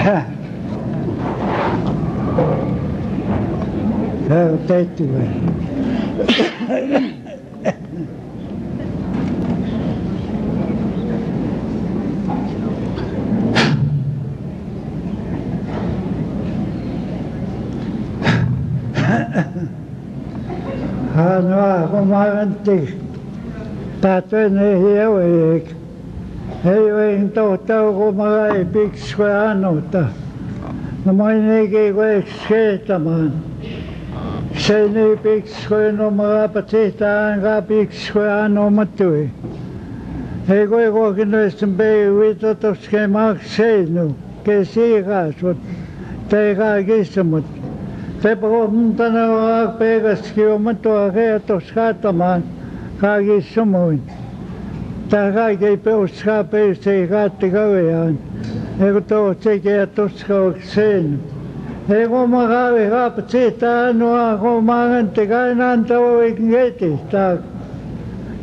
Kâ-nîpitehtew. Hanua kumarantik tatene hiewek. Heiwen tohtau kumarai pikskuanota. Namoinegi kwek sketaman. Seni pikskuano marapatita anga pikskuano matui. Hei kokinnoisten peivito toske maksenu. Kesiikasut. Teikaa kissamut. Tepokontana vaak peikaskiomatua keatoskatamaan. Kaakissamuin. Tää kaikei peuskaa peustei kaatti kaveaan. Eiku tohtei keatoskaukseen. Eiku makavi kaapatita anua kumaranti kainantavoikin ketihtaa.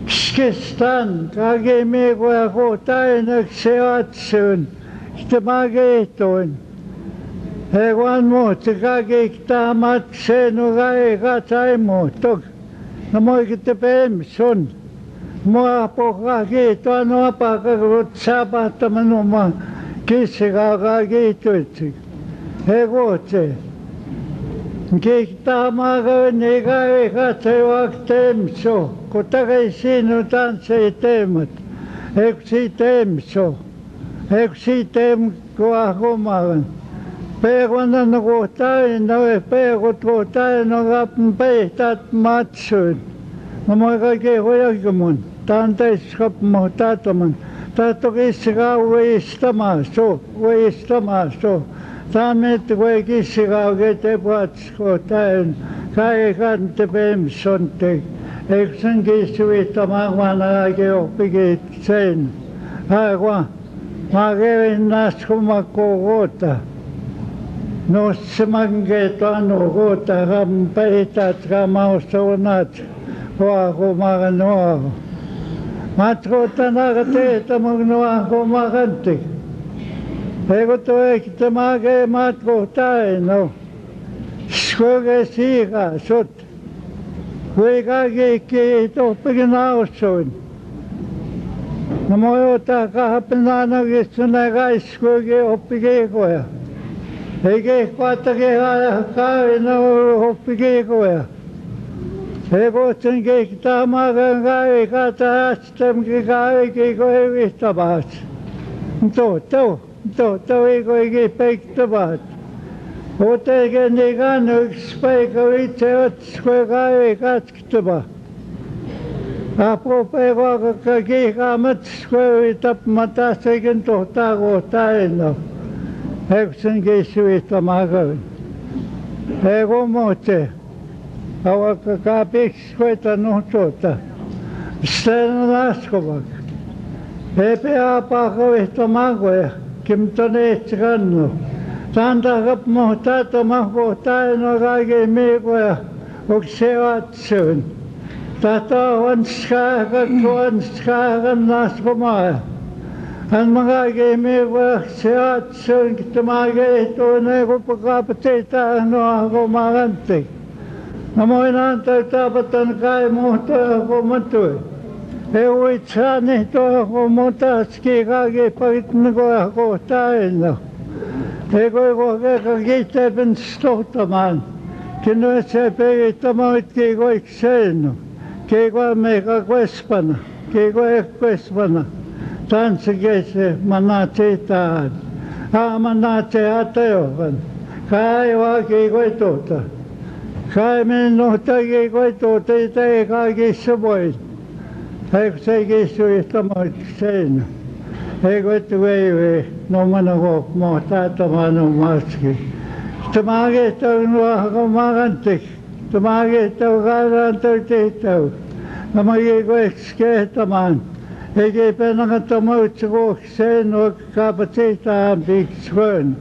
Kskistan kaakei miekuja kohtainakse atsuun. Sitten mä kehtoin. Eiku anmuutti kaakiktaa matseenu kaikaa muuttok. No moikitte peemson. Mua pohkaa kiitoa nuopaka rutsapahtaman oma kissikaakaa kiitoitsik. Ei kootse. Kiiktaa maakaven eikä ei katsoi vakteemso. Kun takei siinu tanssei teemat. Eikö sii teemso. Eikö sii teem kua kumavan. Peekuananno kohtain noe peekut kohtain no kappen peihtaat matsuin. No moi kaikki hojakimun. Tanteis muhtataman. Tahto kissikaa uistamasto. Taamet kui kissikaa kete patskotain. Kai kante peemsonte. Eikö sen kissuittamaan vaan aike oppikiit sen. Aivan. Mä kävin naskumakko koota. Nostseman keetoanu koota. Kam peihtaat kamaustaunat. Kuakumakan nuoho. Matkotan aika teetä mun nuoho makantik. Eiku toekita makee matkotain no. Skoge siika sut. Kui kaikki toppikin aussuin. No moi ottaa kahpen ainakin kaiskoikin oppikiikoja. Ei kehkoattakin kaavina oppikiikoja. Ei kohtin kehtaa makan kaavikaata astamkin kaavikiiko ei vihtapaat. Tohtau ei koikin peiktapaat. Otekin niin kannu yksi paikka vitsi otskoi kaavikatkitapa. Apropos vaikka kiikaamat skoi tapmatas eikin tohtaa kohtain no. Eikö sen kissuista makan. Ei kummoitse. Vaikka kaapiksi koitanut tuota. Sitten on askovak. Ei pea pakavihto makoja. Kimton ehtsi kannu. Tantakap muhtaatoma kohtain on kaikki miikoja. Onks se atsuun. Tahtaa vanskaakan naskomaa. Hän mä kaikki miikoja se atsuun. Tämä kehtoon ei kupakaapateitaan nuohkomaa kantik. No moin antaa tapatan kai muhtoja kummatui. Ei uitsaani tuohon muutaski kaikki paitnikoja kohtain no. Ei koi kohkeeka kiittäpän stohtamaan. Kinnoit se peittämoitki koikseen no. Keikoa meikä kwespana. Keikoa kwespana. Tanssikeise manaatsitaan. Manaatsee hatajohan. Kai vaan keikoi tuota. Kai minuuttakin koituuteita ei kaikissa voi. Eikö se kissuista moikseen? Ei koittu veivei. No mana kohtaatamaan on maski. Tämä kehtau nuohko makantik. Tämä kehtau kairantau tehtau. Tämä keikoiksi kehtamaan. Eikä penakata moitse kokseen no kapateitaan pikskoin.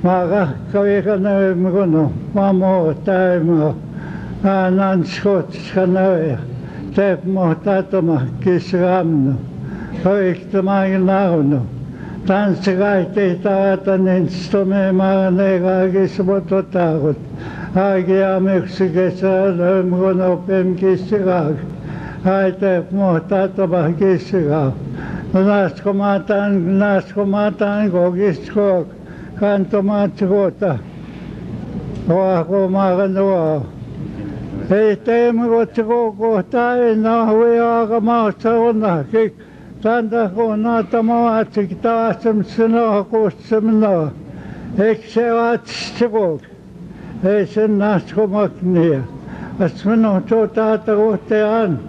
Mä kahkaviikan näymme kun mä muohtaimme. Annan skotska nöjä. Teep muhtaatoma kisramno. Hoiktamaakin naunu. Tanssigaitihtaatan instrumeemaanegaagismutotagut. Aagiamyksikesaalömgunopem kissigaag. Aitep muhtatamah kissigaag. Naskomatan gogiskog. Kantomaatsigota. Oakumaaganua. Ei teemugotsigogotaain nahuiaagamaasaunahkik. Tanda kuunaatamaatzik taasemsinoakuussemnoa. Eksevaatsigog. Ei sen naskomaknia. Asminu tuutaatakuhteaan.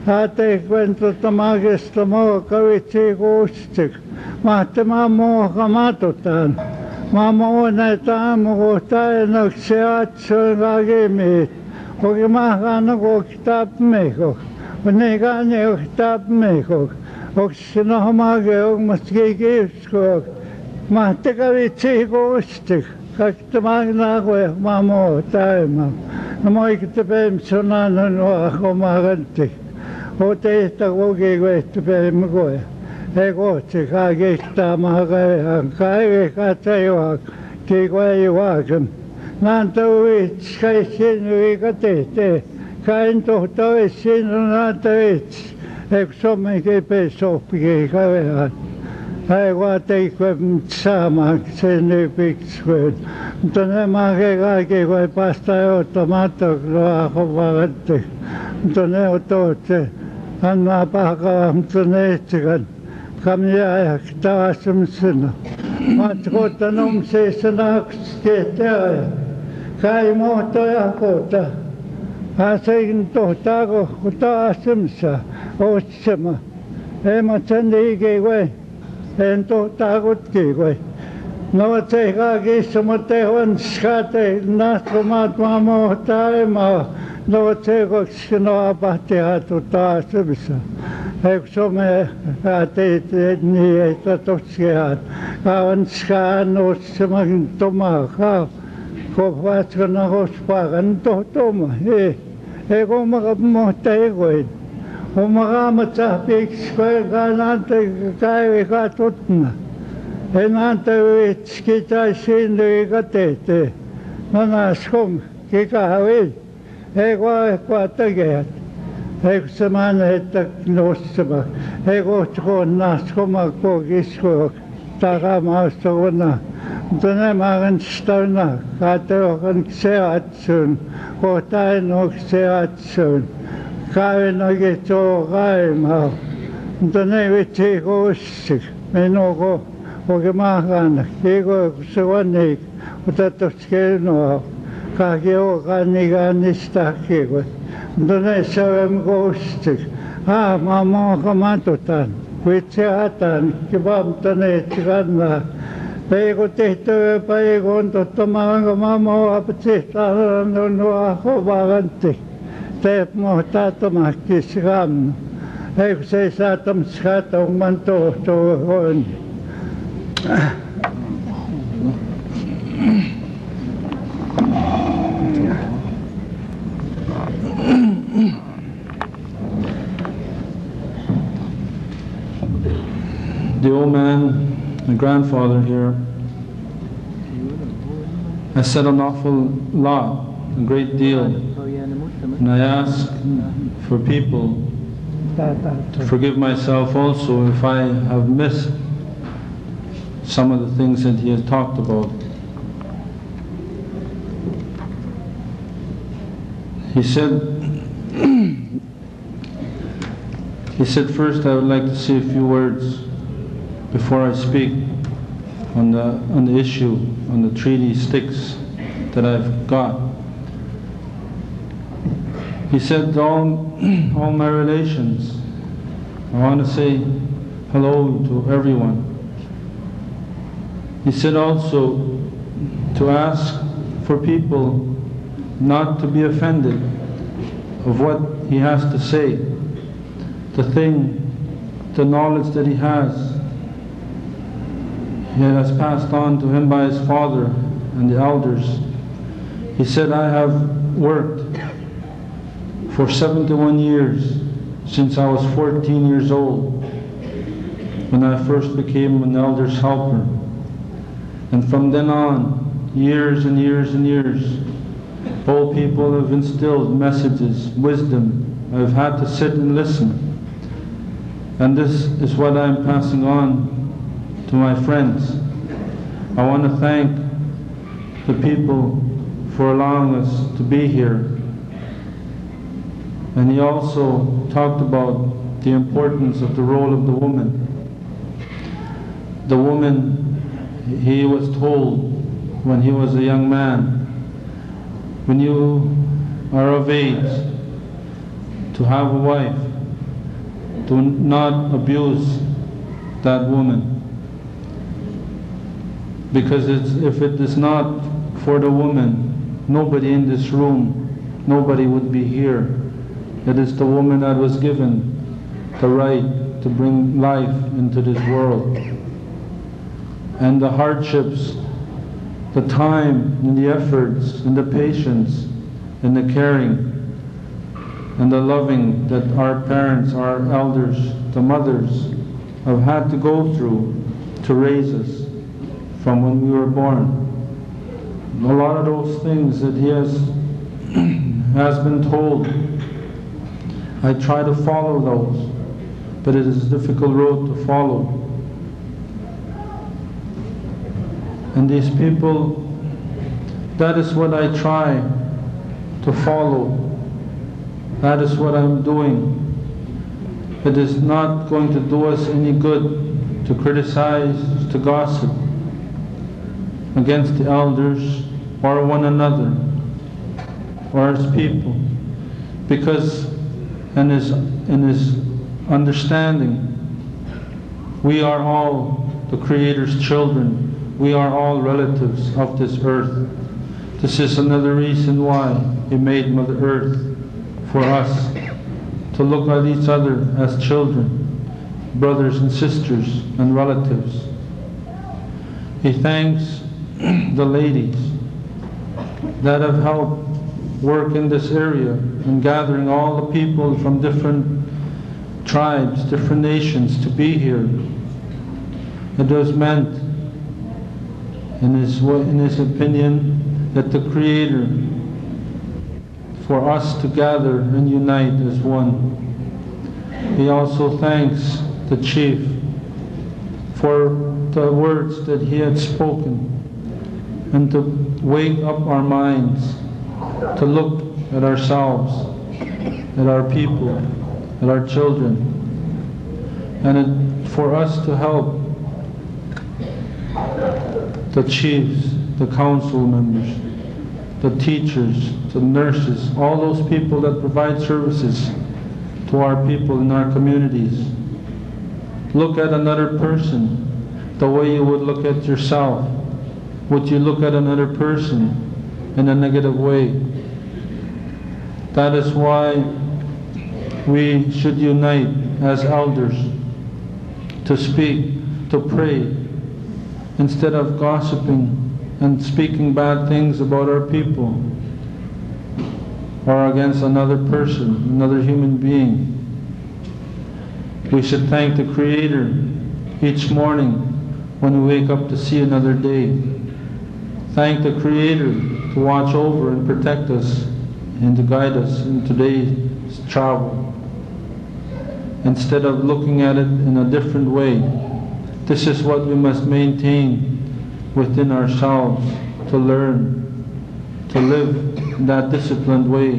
Aateikventotamagestamoa kavitsiikuustik. Mahtemaa muokamatutaan. Maamuunetaan mukuhtainoksiaatsuun kakimiit. Okimahkaana kuokitaapmikok. Unikaani okitaapmikok. Oksinohmake okmaskikiuskok. Mahtekavitsikuustik. Kaktamagnaakue maamuutaimaa. No moikitepemsonan nuakomagantik. Oteista kokikuehtepemkoja. Ekootsi kakiktaamakajan kaikikatsajua kikuajuakem. Naantavits kaiksinuikatehte. Kain tohtavitsin naantavits. Eksomikipesoppi kavehan. Aigua teikvem saamaan sen ypikskuen. Mutta nämä kaikki voi päästä jouttamatta ruohovaatti. Mutta ne on tohte. Anna pahaa, mutta ne etsikän. Kamia taasumsena. Matkotan omseisena kehteä. Kai muhtoja kohta. Asein tohtaako taasumsa. Otsema. Ematsen liikivei. En tohtaakutkiivei. No se kaikissa, mutta on skate naskomat maamohtaimaa. No se koski no apahtiatu taasumsa. Eikö some teit niin, että tosiaan on skaan otsimaan tomaa. Kovaatskana hospaakan tohtoma. Eikö omaka mohta egoin. Omakaamat sahpiiksi kannante käivikä tutna. En anta vitski tai sinduika tehty. No naskom, kikahavit. Eikö aihkoa tekijät. Eikö se manneetta nostama. Eikö otskoon naskoma kokiskook. Takamaastokona. Mutta nämä on stauna. Kaatokan kseatsun. Kohta en ole kseatsun. Käyn oikein tuo kaimaa. Mutta ne vitsi kussik. Minuko oikein mahkana. Kiiko se on niin. Mutta tuossa keinoa. Kaikki on niistä kiiko. Mutta ne savem kussik. Mä muokamatutaan. Vitsi hataan. Kipamta ne kannaa. Peikko tehtävä peikon tottamaan, kun mä muoapetsihtaan on nuo hovakantti. Teep muhtaatomahki sikaamnu. Eikö se ei saa tomskata oman tohtoon on. The old man, my grandfather here, has said an awful lot, a great deal. And I ask for people to forgive myself also if I have missed some of the things that he has talked about. He said, first I would like to say a few words before I speak on the issue, on the treaty sticks that I've got. He said, all my relations, I want to say hello to everyone. He said also to ask for people not to be offended of what he has to say, the knowledge that he has passed on to him by his father and the elders. He said, I have worked for 71 years since I was 14 years old. when I first became an elder's helper. And from then on, years and years and years, old people have instilled messages, wisdom. I've had to sit and listen. And this is what I'm passing on to my friends. I want to thank the people for allowing us to be here. And he also talked about the importance of the role of the woman. The woman, he was told when he was a young man, when you are of age to have a wife, do not abuse that woman. Because if it is not for the woman, nobody in this room, nobody would be here. It is the woman that was given the right to bring life into this world. And the hardships, the time and the efforts and the patience and the caring and the loving that our parents, our elders, the mothers have had to go through to raise us from when we were born. A lot of those things that he has been told, I try to follow those, but it is a difficult road to follow. And these people, that is what I try to follow. That is what I'm doing. It is not going to do us any good to criticize, to gossip against the elders or one another or as people, because in his understanding, we are all the Creator's children. We are all relatives of this earth. This is another reason why He made Mother Earth, for us to look at each other as children, brothers and sisters and relatives. He thanks the ladies that have helped work in this area and gathering all the people from different tribes, different nations to be here. It was meant, in his opinion, that the Creator, for us to gather and unite as one. He also thanks the chief for the words that he had spoken, and to wake up our minds to look at ourselves, at our people, at our children, and for us to help the chiefs, the council members, the teachers, the nurses, all those people that provide services to our people in our communities. Look at another person the way you would look at yourself. Would you look at another person in a negative way? That is why we should unite as elders to speak, to pray, instead of gossiping and speaking bad things about our people or against another person, another human being. We should thank the Creator each morning when we wake up to see another day. Thank the Creator to watch over and protect us and to guide us in today's travel. Instead of looking at it in a different way, this is what we must maintain within ourselves, to learn, to live in that disciplined way,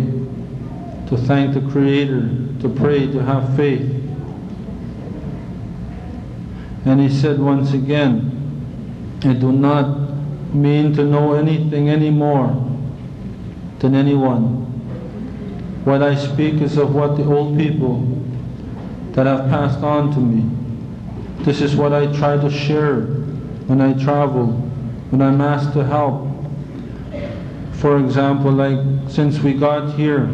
to thank the Creator, to pray, to have faith. And he said once again, I do not mean to know anything any more than anyone. What I speak is of what the old people that have passed on to me. This is what I try to share when I travel, when I'm asked to help. For example, like since we got here,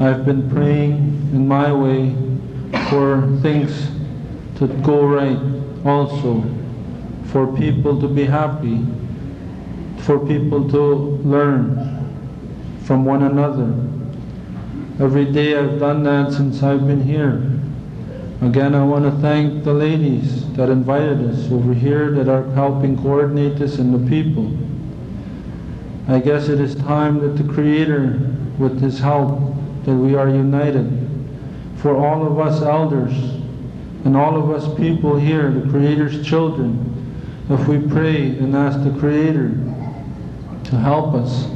I've been praying in my way for things to go right also, for people to be happy, for people to learn from one another. Every day I've done that since I've been here. Again, I want to thank the ladies that invited us over here, that are helping coordinate this, and the people. I guess it is time that the Creator, with His help, that we are united. For all of us elders, and all of us people here, the Creator's children, if we pray and ask the Creator to help us,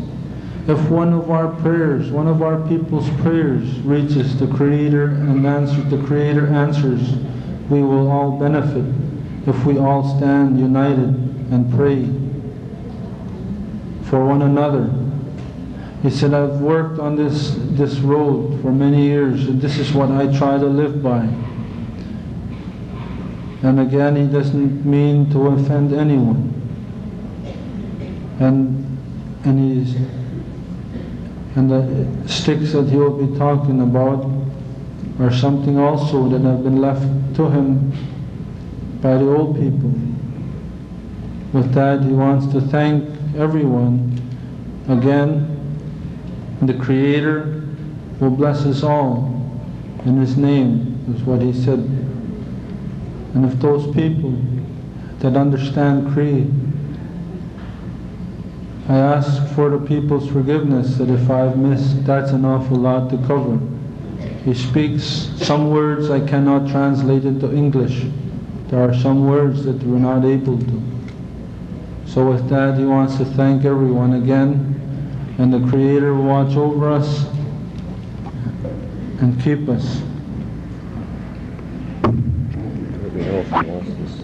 if one of our prayers, one of our people's prayers reaches the Creator and the Creator answers, we will all benefit if we all stand united and pray for one another. He said, I've worked on this road for many years, and this is what I try to live by. And again, he doesn't mean to offend anyone. And the sticks that he will be talking about are something also that have been left to him by the old people. With that, he wants to thank everyone. Again, the Creator will bless us all in His name, is what he said. And if those people that understand Cree, I ask for the people's forgiveness, that if I've missed, that's an awful lot to cover. He speaks some words I cannot translate into English. There are some words that we're not able to. So with that, he wants to thank everyone again, and the Creator will watch over us and keep us. Everybody else wants this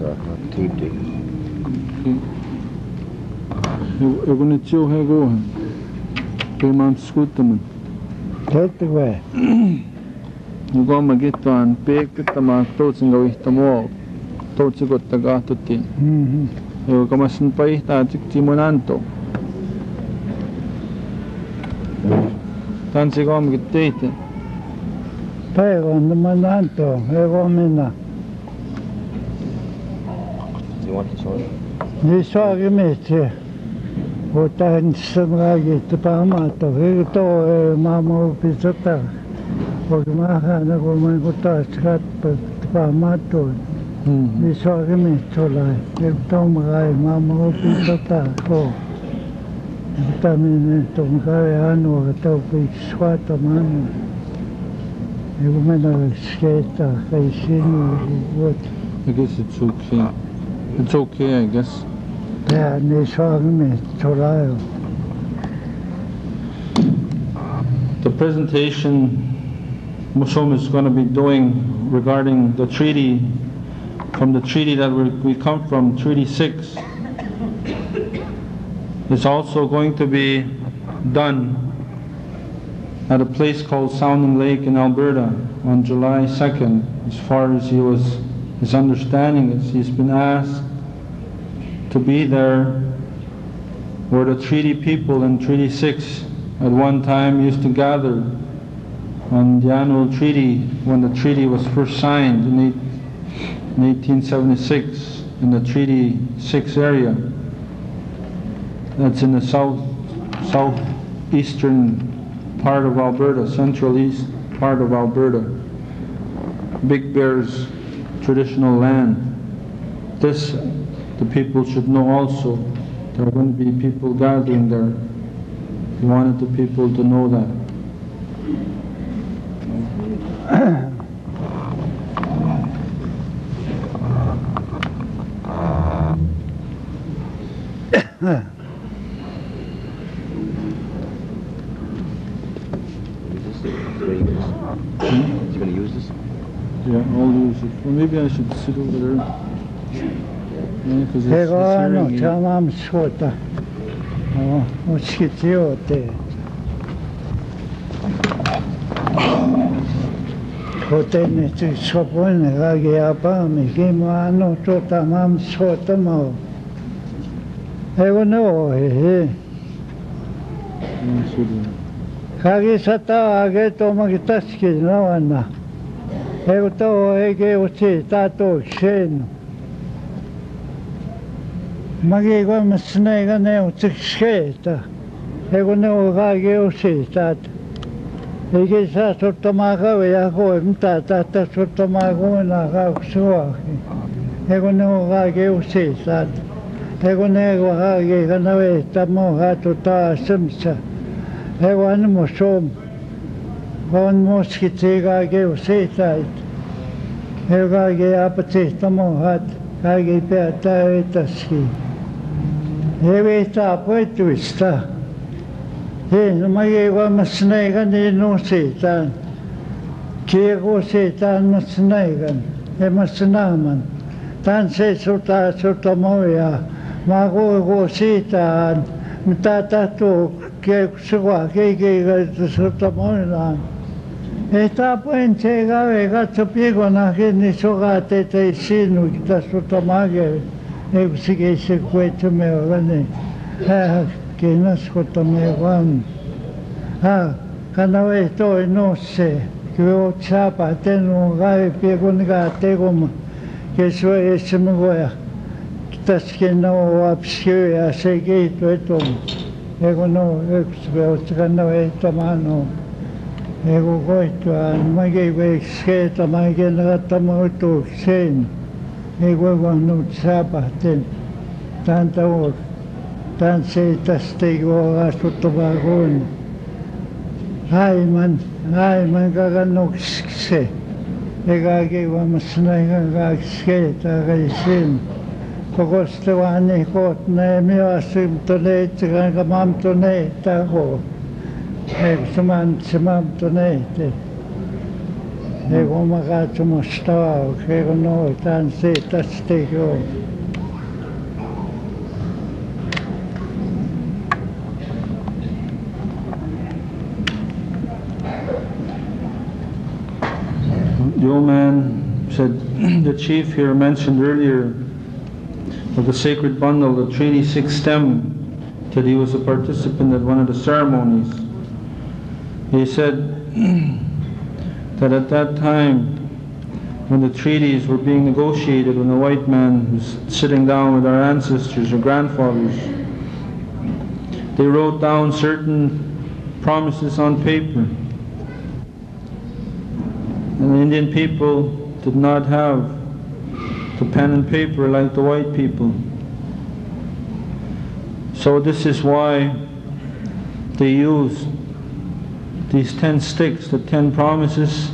tape dig. Jag går inte så här går han. Det man skjuter men. Helt väl. Nu går man gittan pekta man totsin go ihtamo. Totsi gotta gatutin. Jag kommer sen på ihta timonanto. Tansi går man gittete. Päivän mananto, ego minä. You want this one? Niin saagi mitään. Mutta en semmoista pahmaata. Hirtoa maailman opisota. Porque mahana kun mä kutaan skatpa pahmaata. Niin saagi mitään. Hirtoa magai maailman opisota. Mutta minä tuon kai anua, että opiksi skata manu. Ja kun mennä sketa, kai sinua. I guess it's okay. It's okay, I guess. Yeah, the presentation Mushom is going to be doing regarding the treaty, from the treaty that we come from, Treaty 6, is also going to be done at a place called Sounding Lake in Alberta on July 2nd. As far as his understanding is, he's been asked to be there, where the treaty people in Treaty 6 at one time used to gather on the annual treaty, when the treaty was first signed in 1876 in the Treaty 6 area. That's in the southeastern part of Alberta, central east part of Alberta. Big Bear's traditional land. This, the people should know also. There are going to be people gathering there. He wanted the people to know that. Is he going to use this? Yeah, I'll use it. Well, maybe I should sit over there. Because it's Ano, hearing aid. tamam skota. Uskitiote. Kotene tu skopone ragi apa mi kima ano to tamam skota mo. Ego no he. Yeah, should we? Kagi sata age to magitaski no ana. Ego to ege uchi tato xeno. Magigo masnega ne utiksheta. Ego ne ogage usitat. Eikä saa sottamaan kauja koimtaa, tahtaa sottamaan kuinaa kauksuakin. Eikö ne on kaikki usein. Eikö ne on kaikki, kun ne vehtää muu hatu taas semmoista. Eikö ne muu som. On muskit se kaikki usein. Eikö kaikki apatihta muu hatu. Kaikki päättää yhtäskin. Ei vehtää poituista. Hei, mä ei voimassa näikä niin usein. Kieko siitä massa näikän. Ei massa naaman. Tän se sota moja. Mä kuuluu siitä. Mitä tahtuu sua keikä sota moilaan. Ei tapoin se käve katso pikonakin, niin sokat ettei sinukita sota makea. Ei kun se keisi kuetsumme olla niin. Kiinaskota me vaan. Kana ei toi nosse. Kyllä oot saapa tenu kaipia kun tekoma. Kesua esim goja. Täskin no lapsia ja se keitto etom. Eikö no yksi peosta kana ei tomano. Eikö koittua mä keiviksi skeeta mä kenratta muutukseen. Eikö vaan nyt saapa ten. Tän tavoin. Tän se tästä ei ole asuttavaa kuin aiman kakannukse. Eikä kiivamassa näinkään kaksi keitä sen. Kokosta vaan niin kootna ja minä asymptoneet, kanka mamtoneet taho. Eikö se mamtoneet. Eikö oma katsomasta auki, eikö noin tän se tästä ei ole. The old man said, the chief here mentioned earlier of the sacred bundle, the Trini 6 stem, that he was a participant at one of the ceremonies. He said that at that time, when the treaties were being negotiated, when the white man was sitting down with our ancestors or grandfathers, they wrote down certain promises on paper. And the Indian people did not have the pen and paper like the white people. So this is why they used these 10 sticks, the 10 promises,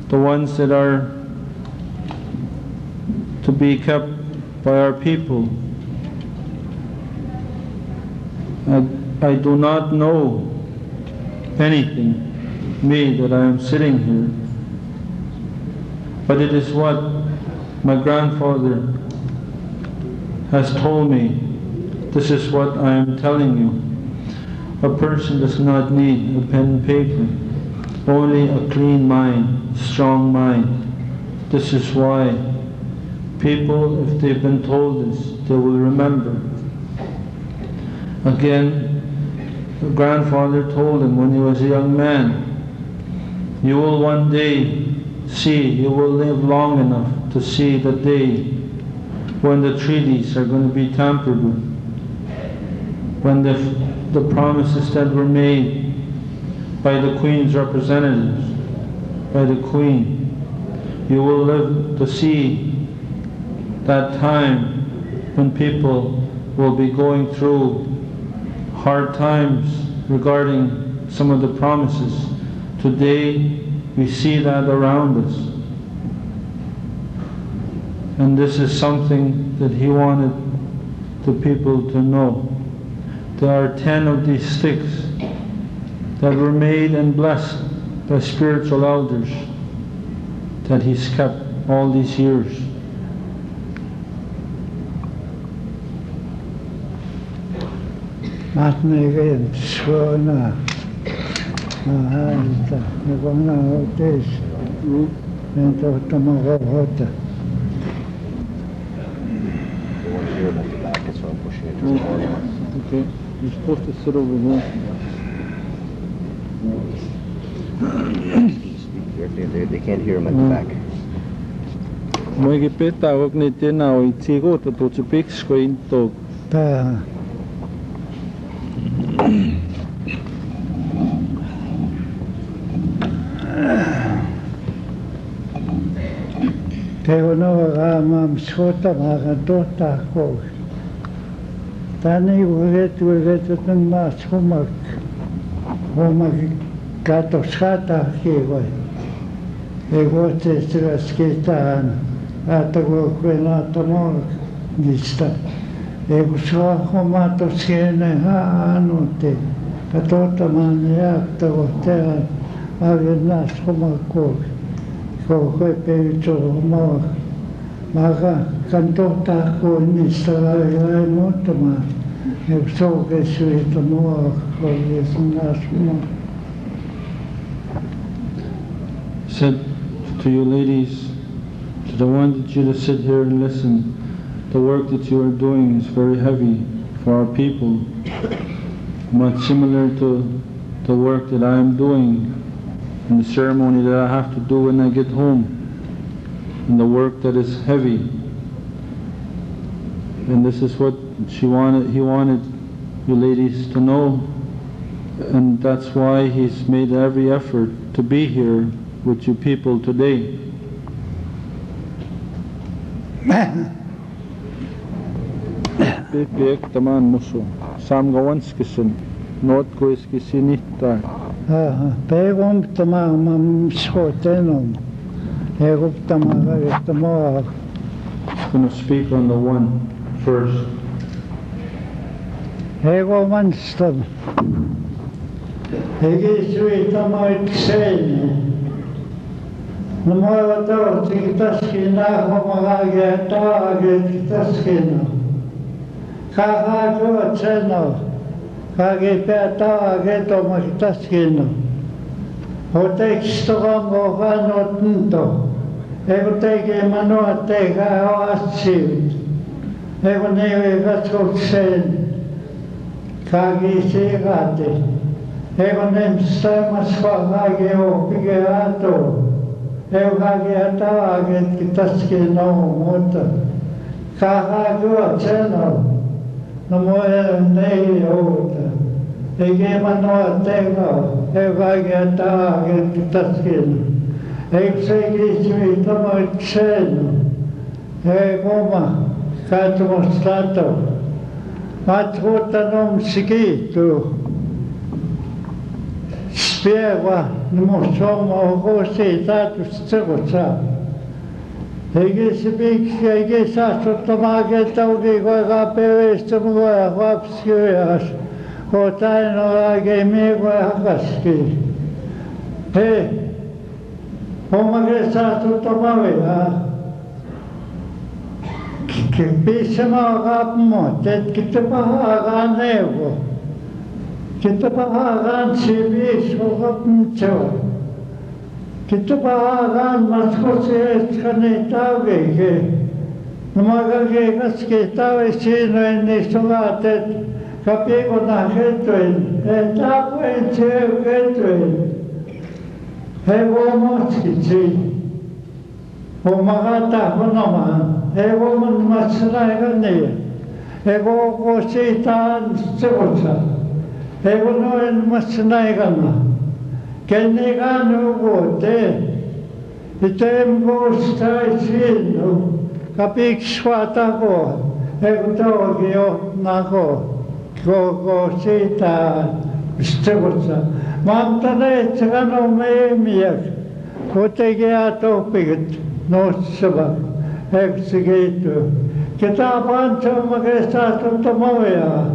the ones that are to be kept by our people. I do not know anything, me, that I am sitting here. But it is what my grandfather has told me. This is what I am telling you. A person does not need a pen and paper, only a clean mind, strong mind. This is why people, if they've been told this, they will remember. Again, the grandfather told him when he was a young man, you will one day see, you will live long enough to see the day when the treaties are going to be tampered with, when the promises that were made by the Queen's representatives, by the Queen, you will live to see that time when people will be going through hard times regarding some of the promises. Today, we see that around us. And this is something that he wanted the people to know. There are 10 of these sticks that were made and blessed by spiritual elders that he's kept all these years. Okay, you're supposed to sit over there. They can't hear him at the back. Moi ki peta wak ni tena o itigo to to pix ko into. Ta. Kaya no ramam skota magadota ko. Tani uret ng mas humak katoskata kiwa. Ego testras kitaan atago kwenata mo gista. Ego sa humatos kene ha anote. Katota mania tago teran agnas humakko. Ko peito mo maka kantota ko ni sarai motama e so che suito mo ko yesnas mo. Said to you ladies, that I wanted you to sit here and listen. The work that you are doing is very heavy for our people, much similar to the work that I am doing and the ceremony that I have to do when I get home, and the work that is heavy. And this is what he wanted you ladies to know, and that's why he's made every effort to be here with you people today. Big taman muso sam gawanskisin not koiskisinita. Pegom tamam schotenom. Egop tamara. I'm going to speak on the one first. Egoman stam. Egi sui tamait seni. Namo to tiktaskina homagage taage tiktaskina. Kaha ko tseno. Kage peata age to makitaskino. Hotek storam ofanot nto. Ego teke manoa teka oatsivit. Ego neve gatkot sen. Kage segate. Ego nem stamas kage o pige ato. Ego kage ata age kitaskino mota. Kaha ko tseno. Namo nei ota. Ege manoa teka. Ego ata age kitaskino. Ego segi sui tamo tseno. Ego ma kato stato. Matruta nom sikito. Spieva namo somo hosi tatu stsegosa. Ege sibik ege saso tomage taugi goga pevesto moga vapskias. Hotai no age mego hakaski. He. Homage saso tomage ha. Che pisema rapmo, tet kitapahagan nevo. Kitapahagan sibis rapmcho. Kitapahagan maskose kanetavege. Namagage kasketave sino en istogatet. Kapego na hetoen. Etapo en cheu hetoen. Hevo moskichi. Homagata honoma. Ego man masnaigane. Ego kositan tsegosa. Ego noen masnaigana. Kenegano gote. Item gostai sino. Kapik swata go. Ego togio nago. Kosita tsegosa. Mantane tsegano meemiak. Kotege atopigit. No seba. Exegeto. Kitaban magesta tomoya.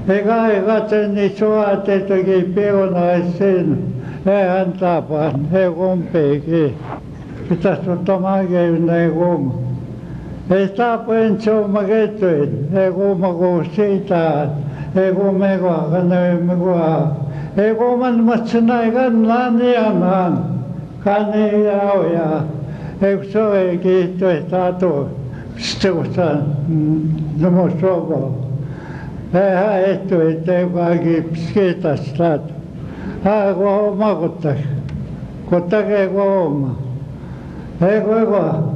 Ega teni soate togi pego na esen. Antapan, egompege. Kita tomage na egom. Estapen magetoen. Egoma gosita. Egomego ganemego. Egoman matsnaigan laniaman. Kaneya. Ego ege to estato stosan no sobo. Esto ege psketa stat. Go magota. Kotake go. Ego.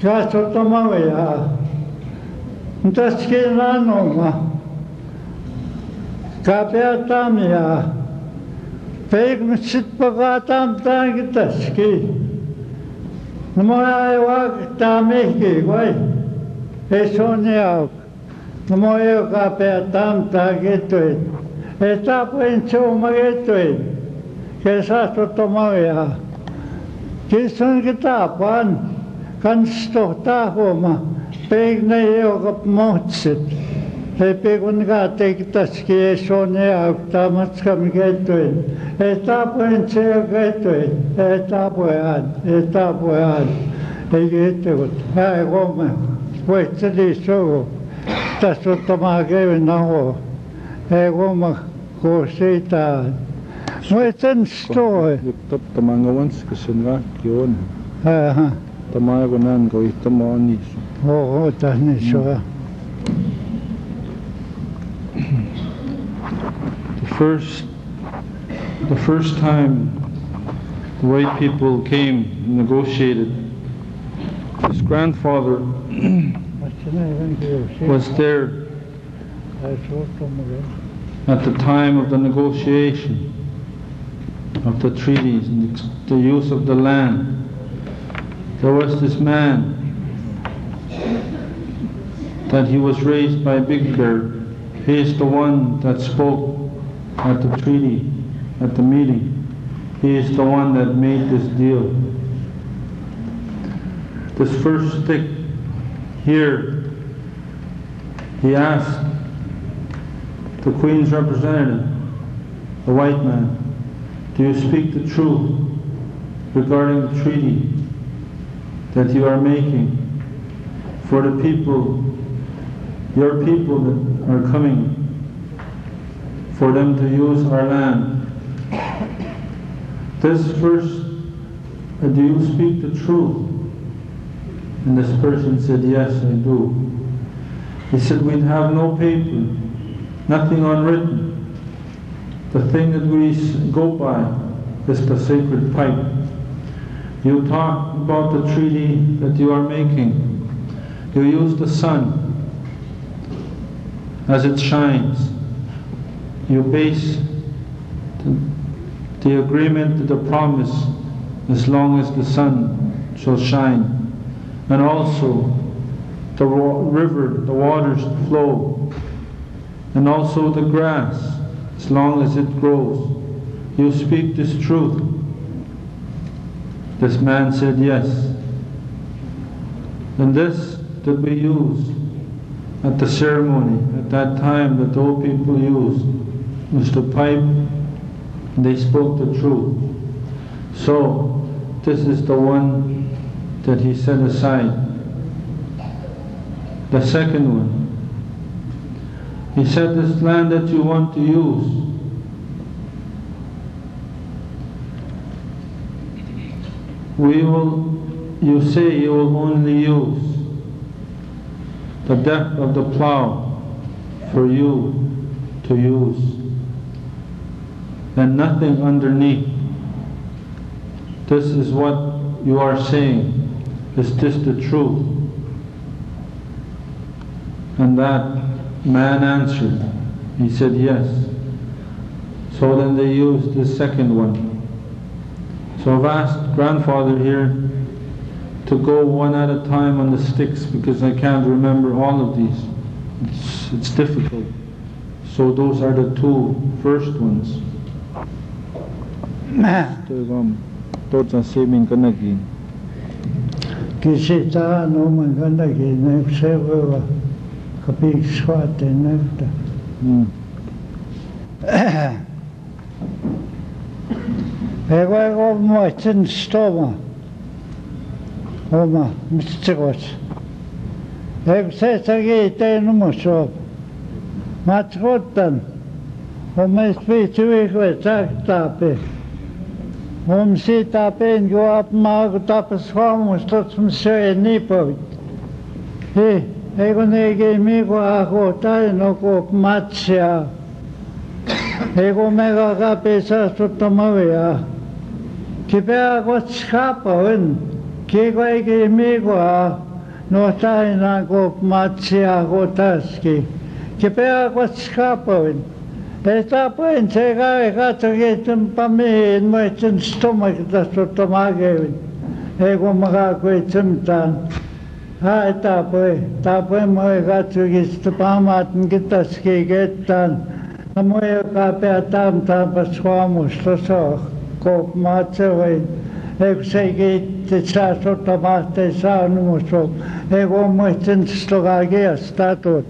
Caso tomavea. Ntaskina no ma. Kapeatamia. Peigmutsit pagatam taangitaski. Namoya wag tamiki wai. Esonia. Namoya kape tam taangitoit. Etapuin chumagitoit. Kesa totomaya. Kisun kitapan. Kansto tahoma. Peigna yogap mohtsit. Peikun katekitaski esonia tamatskam getoit. Etapuin chegetoit. Etapuan. Egetot. Hai goma. Wetli so. Tasottomage naho. Goma kosita. Weten stoy. Tamangawans kasenga kion. Ha. Tamagonan go itamoni. Oh, tahni so. The first time the white people came and negotiated, his grandfather was there at the time of the negotiation of the treaties and the use of the land. There was this man that he was raised by Big Bear. He is the one that spoke at the treaty, at the meeting. He is the one that made this deal. This first stick here, he asked the Queen's representative, the white man, do you speak the truth regarding the treaty that you are making for the people, your people that are coming, for them to use our land? This first, do you speak the truth? And this person said, yes, I do. He said, we'd have no paper, nothing unwritten. The thing that we go by is the sacred pipe. You talk about the treaty that you are making. You use the sun as it shines. You base the agreement, the promise, as long as the sun shall shine. And also the river, the waters flow. And also the grass, as long as it grows. You speak this truth. This man said yes. And this that we use at the ceremony, at that time that the old people used, was the pipe. They spoke the truth. So this is the one that he set aside. The second one, he said, this land that you want to use, you say you will only use the depth of the plow for you to use, and nothing underneath. This is what you are saying. Is this the truth? And that man answered. He said yes. So then they used the second one. So I've asked grandfather here to go one at a time on the sticks because I can't remember all of these. It's difficult. So those are the two first ones. Kisita no manganagi nefsewa kapik swate nefta. Ego moiten stoma. Oma mistigos. Sesagi tenumusop. Matrotan. Oma spituikwe taktape. Si tapen go up mag tapas homus totsum se nipovit. Ego nege migo ago tai no ko matsia. Ego mega kapesa totomavia. Kipe ago skapawen. Kigo ege migo no tai na go matsia go taski. Kipe ago skapawen. Está pues llega y gato que para mí no es un estómago que está tomando. Ego magakuitzimtan. Tapoy moy gatsugis tapamatn gitaskigetan. Namoy kapeatam tapasquamos toso kop matsewe. Ego segit tsaso tamate sanumoso. Ego moitin stogage statut.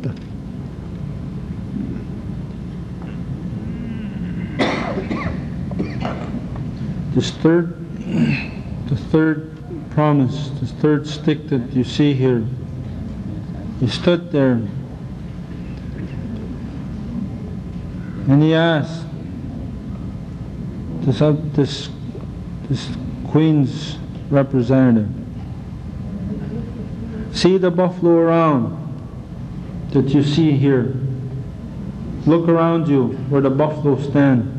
The third promise, the third stick that you see here, he stood there and he asked this queen's representative, see the buffalo around that you see here, look around you where the buffalo stand,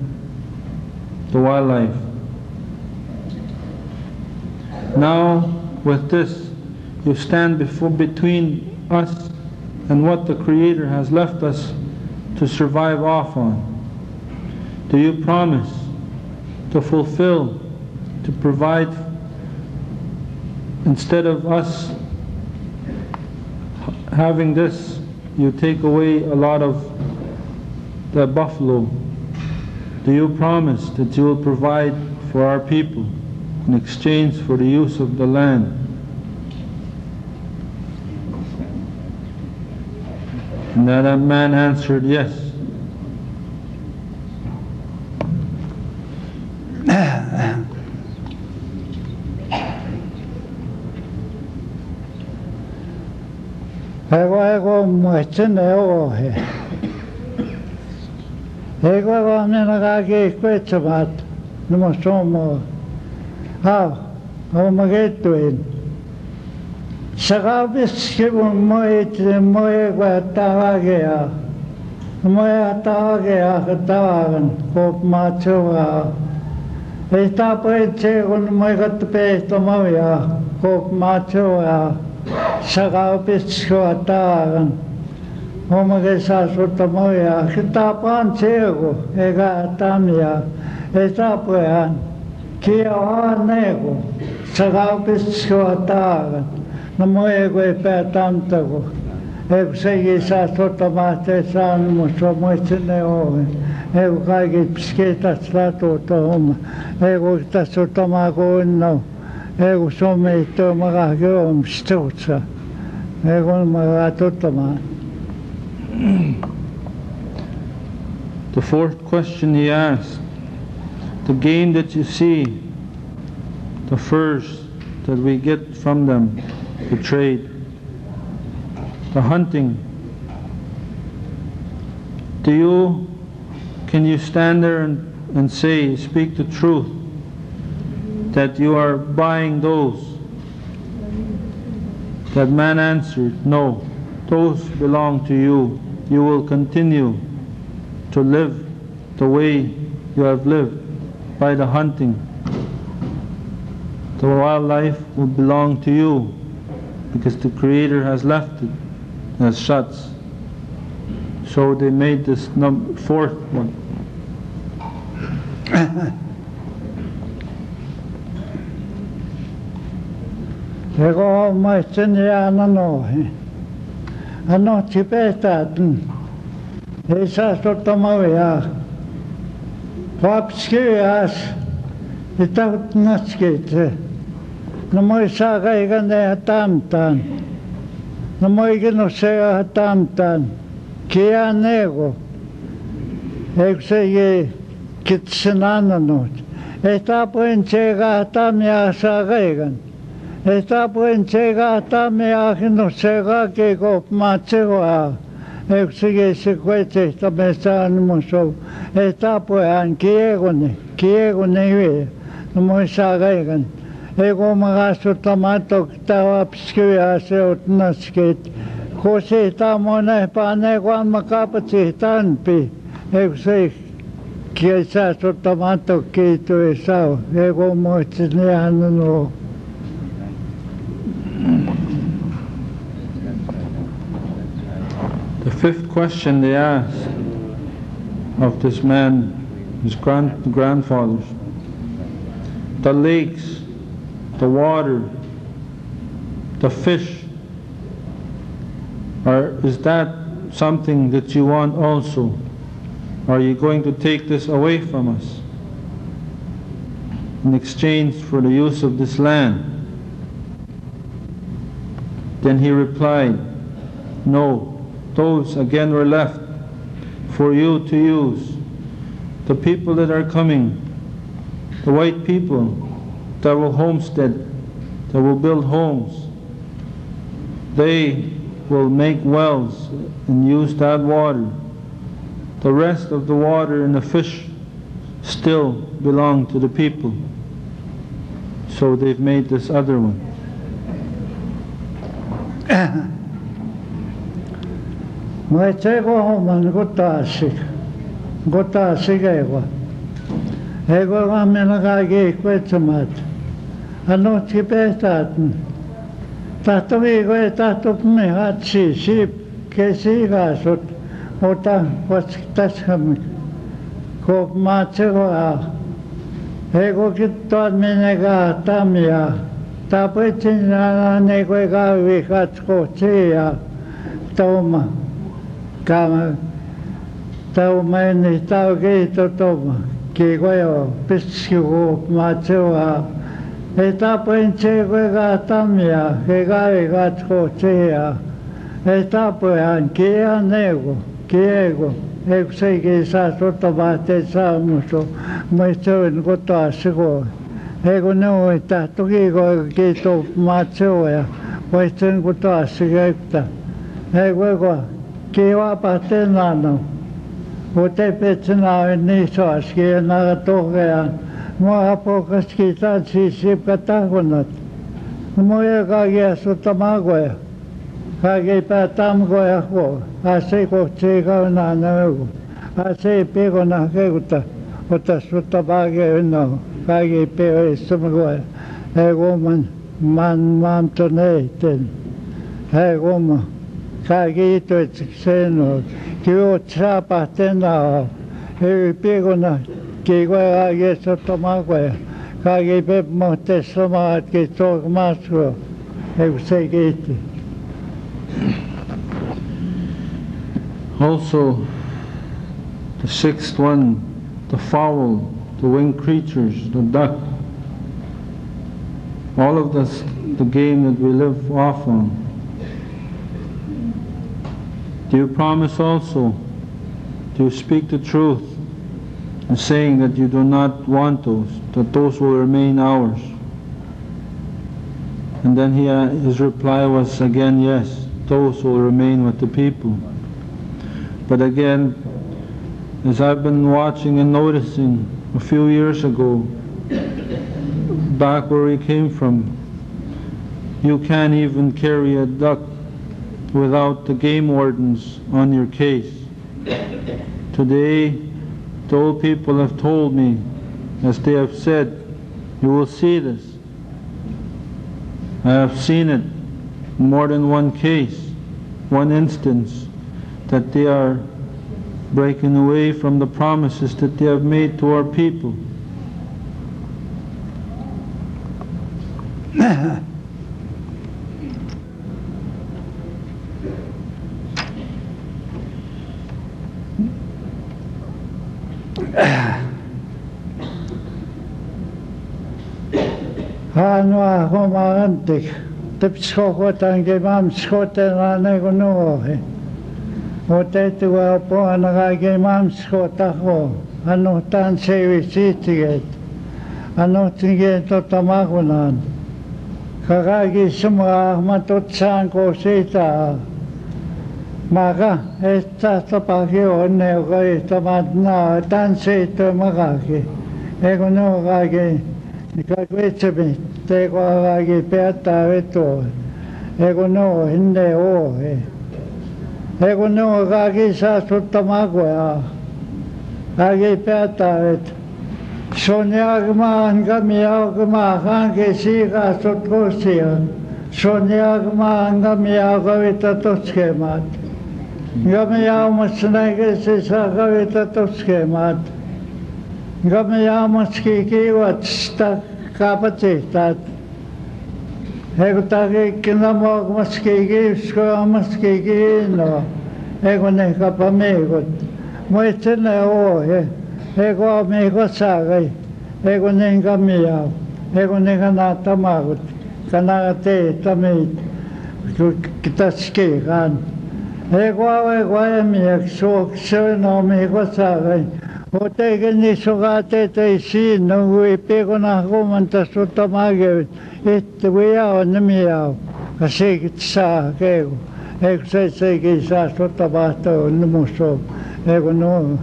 the wildlife. Now, with this, you stand between us and what the Creator has left us to survive off on. Do you promise to fulfill, to provide, instead of us having this, you take away a lot of the buffalo? Do you promise that you will provide for our people in exchange for the use of the land? And that man answered yes. Ego muestin ego he. Ego nagagi kwetsamat numusomo. Omagetuin. Sagabis moit guatavagea. Moyatavagea katavan kop machoa. Esta poechegun moigatpetomavia kop machoa. Sagabis guatavan. Omagesasotomavia kitapan chego ega tamia. Esta poean. Kia nego, sagapis koatagan, namoego e petantago, ego segi sa sotomate san musomoitene ove, ego kagi psketa slato tohoma, ego ta sotomago no, ego someito magagom stutsa, ego magatotoma. The fourth question he asked, the game that you see, the furs that we get from them, the trade, the hunting, can you stand there and say, speak the truth, that you are buying those? That man answered, no, those belong to you. You will continue to live the way you have lived. By the hunting, the wildlife will belong to you because the Creator has left it as shuts. So they made this fourth one. Ego maitenia ananohe, anochi petaten, esa sotomavia. Papskias, itat natskit. Namoy sagay tamtan. Namoy ginosea tamtan. Kia nego. Eksege kitsenananot. Esta puen chega tamia sagaygan. Esta puen chega tamia ginosega que gop machewa. Eksege sequete tamesan muso. Esta poean kiegone we. Namoy sagaygan. Ego magaso tamato tawa pskuya se otnaskit. Kose tamone paneguan makapati tanpi. Ego se kiesa so tamato kito esao. Ego mochneano. The fifth question they asked, of this man, his grandfathers. The lakes, the water, the fish, is that something that you want also? Are you going to take this away from us in exchange for the use of this land? Then he replied, no, those again were left for you to use. The people that are coming, the white people that will homestead, that will build homes, they will make wells and use that water. The rest of the water and the fish still belong to the people. So they've made this other one. Mai tego homan gotasik ego. Ego gamena kage kwetsamat. Ano tibetaten. Tahto ego tahto me hatsi sip kesi gasut. Ota wasktashamik. Kop matsego a. Ego kittoat menega tamia. Tapetin na nego ega vikatsko tia. Toma. Kama tauma ni tau ke toma ke goyo pisku machoa eta penche goga tamia ke ga tskochea eta poan ke anego ke ego sei ke sa sotto bate sa muso mecho en goto asgo ego no eta to ke go ke to machoa poisten goto asgeta ego Kiwa patenano, ote petena ni soaski na tohea, moa pokas kita sisip katagonat, moa kage sutamagoya, kage patamgoya ko, ase ko chega na nago, ase pego na keuta, ota sutabage no, kage pego sumagoya, ego man toneten, ego man. Kage ito seno, kio trapa tena, pego na, kigo kage sa tomagoya, kage pe mote somat ke tok masro, segeti. Also, the sixth one, the fowl, the winged creatures, the duck, all of this, the game that we live off on. Do you promise also to speak the truth and saying that you do not want those, that those will remain ours? And then his reply was again, yes, those will remain with the people. But again, as I've been watching and noticing a few years ago, back where we came from, you can't even carry a duck without the game wardens on your case. Today, the old people have told me, as they have said, you will see this. I have seen it in more than one case, one instance, that they are breaking away from the promises that they have made to our people. Hanua homarantik, tipskokotan gemam skoten nego nohe. Otetua poanaga gemam skotaho, anotan sevisitiget, anotinget totamagunan. Kagagi sumra matotsan kosita. Maga, esta tapagio neo tamadna tansito magagi. Ego no gagi. Nikagwechemi, tego agagi peata veto, ego no hinde ohe, ego no agagi sa sutamagoya, agi peata vet, sonyagma angamiagma hange siga sutkosia, sonyagma angamiaga vita toskemat, Gamiyamas nagasi sa kawitatos kemat. Gamiyamas kikiwat sta kapacitat. Ekutaki kinamok mas kikisko mas kikino. Ekune kapamigot. Muistine ohe. Eko amigo sagay. Ekune gamiyaw. Ekune kanatamagot. Kanagate tamit. Kitaskikan. Eko emiyak sok no amigo sagay. Ote gani sugate te sin no ipego na kumanta sutamage. Itwiyaw nimiyaw. Kasi kitsa kego. Eko se kisa sutabato numuso. Eko no.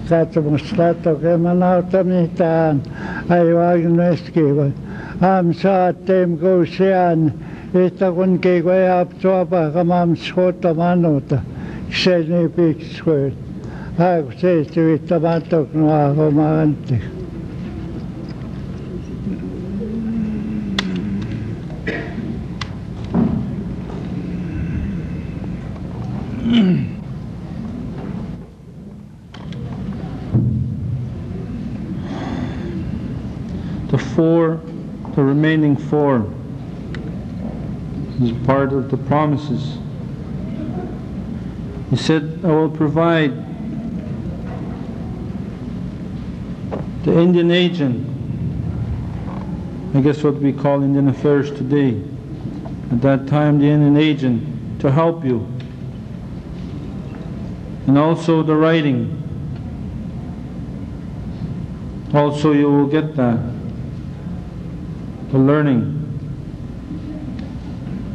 Kato mustato ke manaw tamitaan. Aywag nueskiwa. Am sa tem ko siyan. Ita kun kego yap tuapa kamam skota manota. Kseni pikskot. Ako se vittamatok no ako maanti. The remaining four is part of the promises. He said, I will provide the Indian agent, I guess what we call Indian affairs today, at that time the Indian agent, to help you. And also the writing. Also you will get that. The learning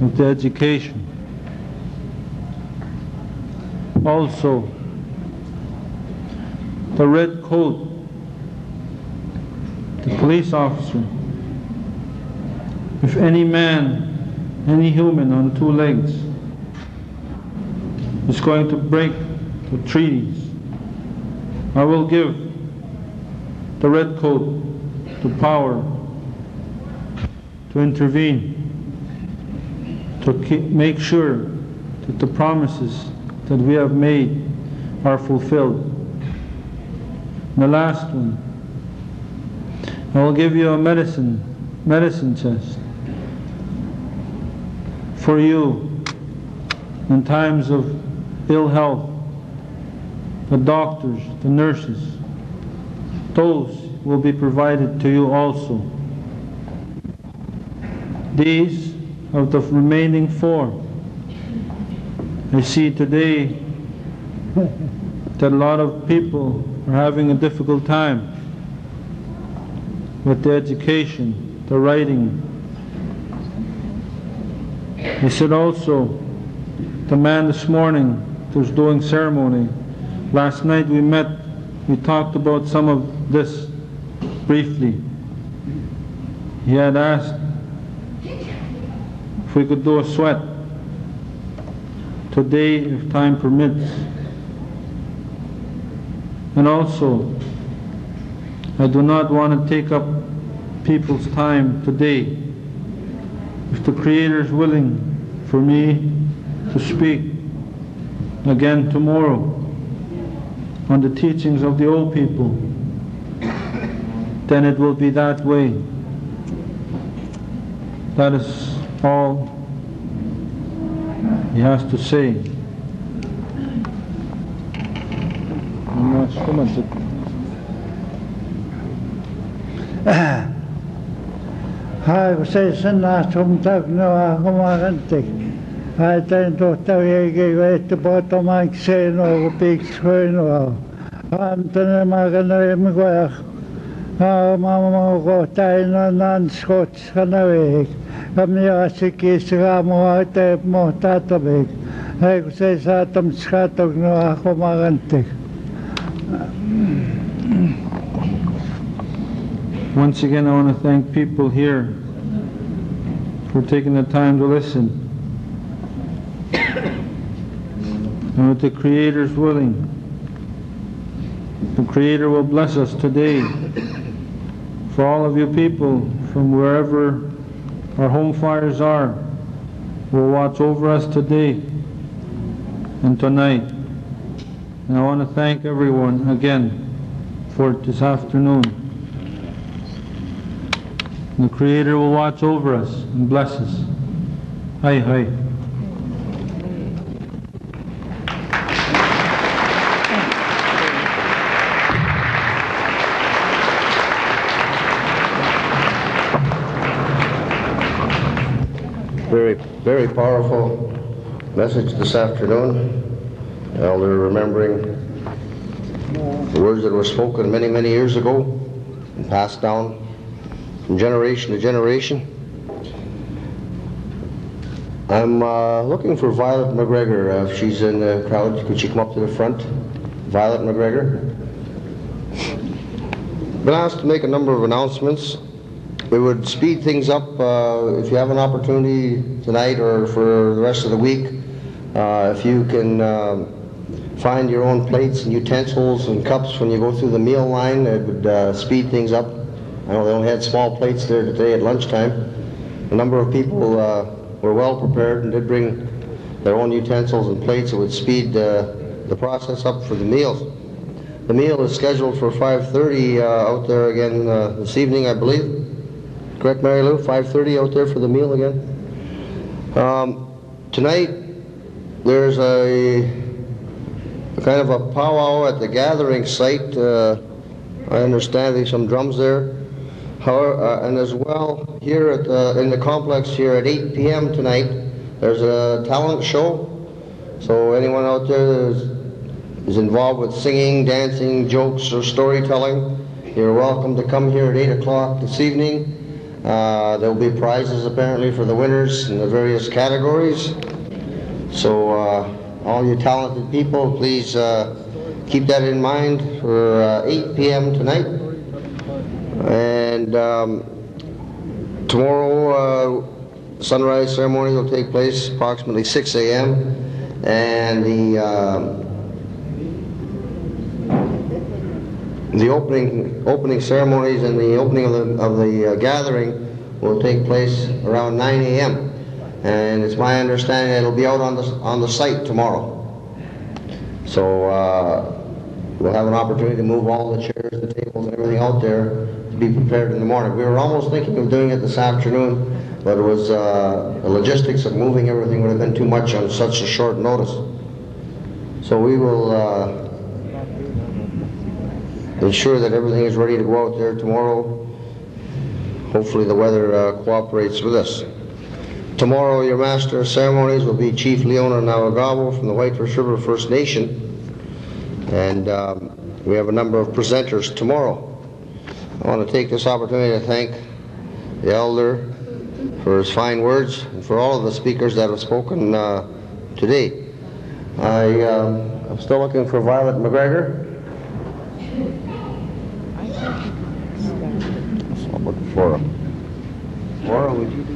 of the education. Also the red coat, the police officer. If any man, any human on two legs is going to break the treaties, I will give the red coat the power to intervene, to make sure that the promises that we have made are fulfilled. And the last one, I will give you a medicine chest for you in times of ill health. The doctors, the nurses, those will be provided to you also. These of the remaining four. I see today that a lot of people are having a difficult time with the education, the writing. He said also, the man this morning that was doing ceremony, last night we talked about some of this briefly. He had asked if we could do a sweat today if time permits. And also, I do not want to take up people's time today. If the Creator is willing for me to speak again tomorrow on the teachings of the old people, then it will be that way. That is all he has to say. Ako sa sana sumtag na ako makantik. Ay tayo tawagay ko ito po tumagseno ko pikskoino ako. Amto na makanayam ko ako. Mama ko tayo na nanskot sa nawik. Kami asikis ka mo tayo mo tatabik. Ay ko sa tamskatog na ako makantik. Once again, I want to thank people here for taking the time to listen. And with the Creator's willing, the Creator will bless us today. For all of you people from wherever our home fires are, will watch over us today. and tonight. And I want to thank everyone again for this afternoon. The Creator will watch over us and bless us. Hi, hi. Very, very powerful message this afternoon. Elder remembering the words that were spoken many, many years ago and passed down from generation to generation. I'm looking for Violet McGregor. If she's in the crowd, could she come up to the front? Violet McGregor. Been asked to make a number of announcements. We would speed things up if you have an opportunity tonight or for the rest of the week. If you can find your own plates and utensils and cups when you go through the meal line, it would speed things up. I know they only had small plates there today at lunchtime. A number of people were well prepared and did bring their own utensils and plates. It would speed the process up for the meals. The meal is scheduled for 5:30 out there again this evening, I believe. Correct, Mary Lou? 5:30 out there for the meal again. Tonight, there's a kind of a powwow at the gathering site. I understand there's some drums there. And as well, here at in the complex here at 8 p.m. tonight, there's a talent show. So anyone out there that is involved with singing, dancing, jokes, or storytelling, you're welcome to come here at 8 o'clock this evening. There will be prizes apparently for the winners in the various categories. So all you talented people, please keep that in mind for 8 p.m. tonight. And tomorrow, sunrise ceremony will take place approximately 6 a.m. And the opening ceremonies and the opening of the gathering will take place around 9 a.m. And it's my understanding it'll be out on the site tomorrow. So we'll have an opportunity to move all the chairs and tables and everything out there to be prepared in the morning. We were almost thinking of doing it this afternoon, but it was the logistics of moving everything would have been too much on such a short notice. So we will ensure that everything is ready to go out there tomorrow. Hopefully the weather cooperates with us. Tomorrow your Master of Ceremonies will be Chief Leona Nawagabo from the Whitefish River First Nation. And we have a number of presenters tomorrow. I want to take this opportunity to thank the Elder for his fine words and for all of the speakers that have spoken today. I'm still looking for Violet McGregor. I'm looking for Flora, would you do?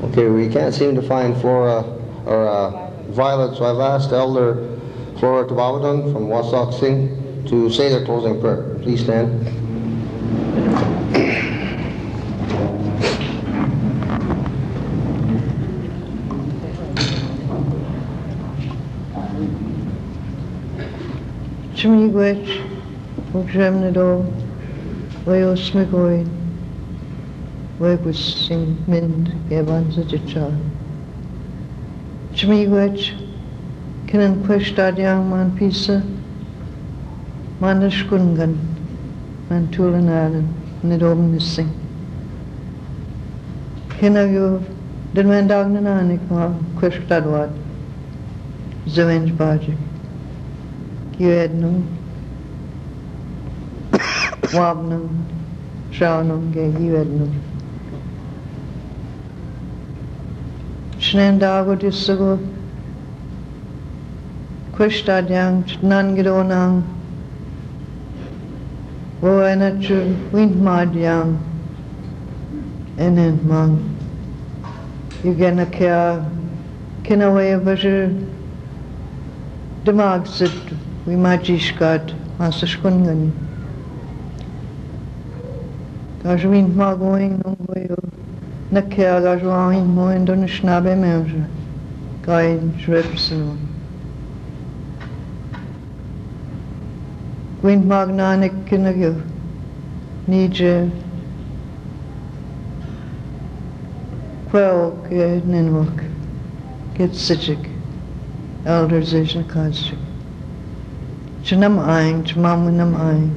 Okay, we can't seem to find Flora or Violet, so I've asked Elder Flora Tabawatang from Wasak Singh to say their closing prayer. Please stand. Chmigwech, Ukjemnado, Wayosmigoin, Waybussing Mind, Gabanzajicha. Chmigwech, Kinan Queshtadiang Man Pisa, Manashkungan, Man Tulanaran, Nidom Missing. Kinagyo, Den Mandagnanik, Queshtadwat, Zavenj Bajik. Yuednum, Wabnum, Shaunum, Ge Yuednum. Shnendago Dissago, Queshtadiang, Nangidonang, Woenachu, Windmadiang, Enentmang, Yugenakea, Kinaway Basher, Demagsit. We magishkat masashkungan. Gajwin magoing nungoyo. Nakia gajwain moen don schnabe menja. Gain Shribson. Wind Magnanik Kinnagu. Nije. Quell Ninwok. Get Sijik. Elders Asian Kajik. Chinam Aing, Chimamunam Aing.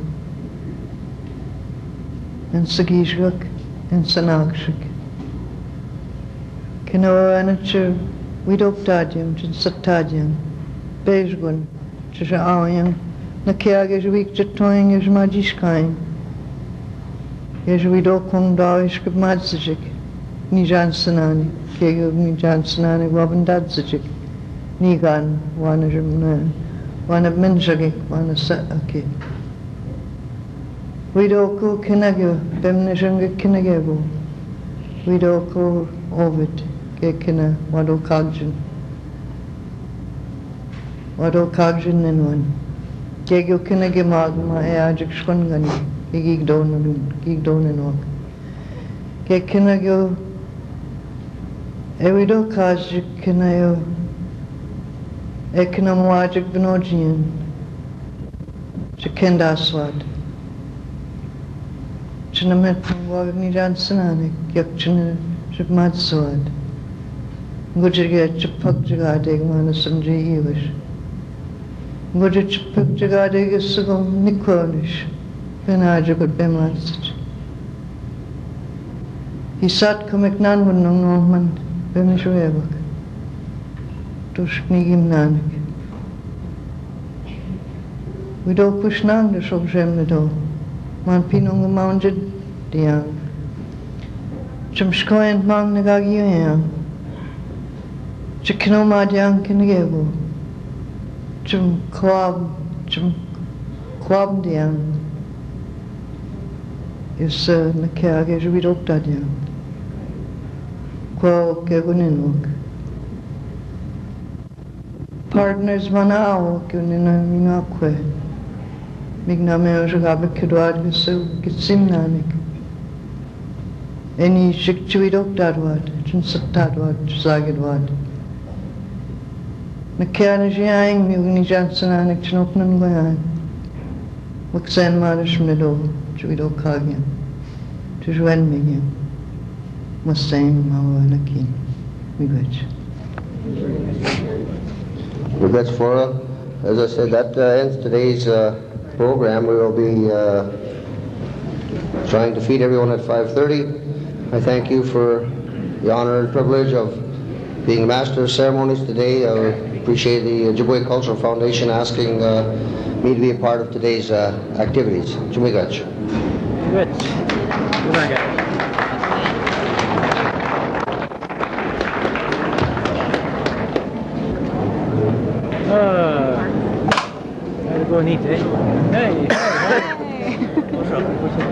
And Sagishguk and Sanakshik. Kinoa Anachu, Widok Tadium, Chin Satadium, Bejgun, Chisha Awyang, Nakiag is weak to toying is Majishkain. Is Widok Kung Dawish of Madsajik, Nijan Sanani, Kegub Nijan Sanani, Robin Dadzajik, Nigan, one of Minjagik, one of Sataki. Widoko Kinagyo, Bemnishanga Kinagebo, Widoko Ovid. Gekina wado kagjin in one. Gegyo kina gemag ma ajik shkongani gig don in ok. Gekina gyo ewido kajik kina yo ekina mwajik binojian chikenda swad. Chinamet mwag ni jansanani gyak china shikmad swad. Gujriya chipak jagade mana sanji iwish. Gujri chipak jagade gisagom nikonish. Benaja good bemansich. He sat kumiknan wunung norman bemishuevak. Tushknigim nanik. We do kushnang the shobjem do. Man pinung mounted diang. Chumshkoyant mang nagagiyang. Chikno Madyan Kinagebo. Chum Kwab Dian. Is Nakage Jubidok Dadian. Quo Geguninok. Partners Manao Gunina Minakwe. Migname Jagabik Kidwad Gitsimnanik. Any Shikchuidok Dadwad, Chinsatadwad, Zagidwad. Nakana Jiang, Mugni Jansen, and Chinopnan Goyan. Waxen Marish Meadow, Judo Kagian, to Juan Minion, Mustang Mawanakin, Migwich. Regrets for, as I said, that ends today's program. We will be trying to feed everyone at 5:30. I thank you for the honor and privilege of being Master of Ceremonies today. I appreciate the Ojibwe Cultural Foundation asking me to be a part of today's activities. Jumigach. Good. Good night, guys. Gotta go neat, eh? Hey! Hey! What's up?